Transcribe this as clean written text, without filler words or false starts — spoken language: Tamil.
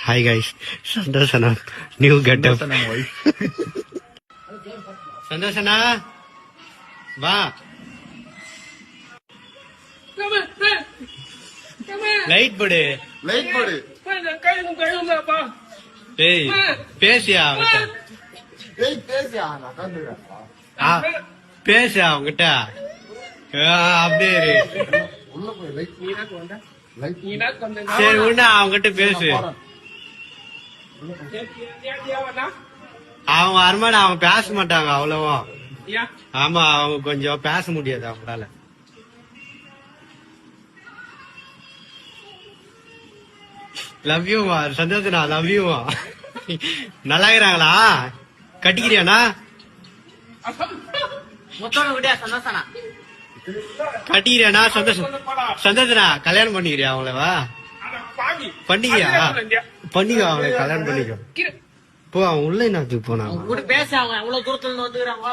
Hi guys, Sandasana, new getup. Sandasana, va. Light போடு. லைட் போடு. டேய் பேசியா அவங்கிட்ட. டேய் பேசியா நான் கண்டுறேன். பேசியா அவங்கிட்ட. அப்படியே உள்ள போய் லைட் நீனாக்கு வந்தா லைட் நீனாக்கு வந்து சரி உன்ன அவங்கிட்ட பேசு. அவங்க அரமான அவங்க பேச மாட்டாங்க அவ்வளவா. ஆமா அவங்க கொஞ்சம் பேச முடியாது அவங்களால. லவ் யூ சந்தோஷனா, லவ் யூ. நல்லா இருக்கிறாங்களா? கட்டிக்கிறியாண்ணா? கட்டிக்கிறியாண்ணா? சந்தோஷம் சந்தோஷனா கல்யாணம் பண்ணிக்கிறியா அவங்களவா? பண்ணிக்கியா? பண்ணிக்கோ அவளை கல்யாணம் பண்ணிக்கோ. போ அவன் உள்ள என்னத்துக்கு போனா? பேச அவங்க அவ்வளவு தூரத்துல இருந்து வந்துக்கிறாங்க.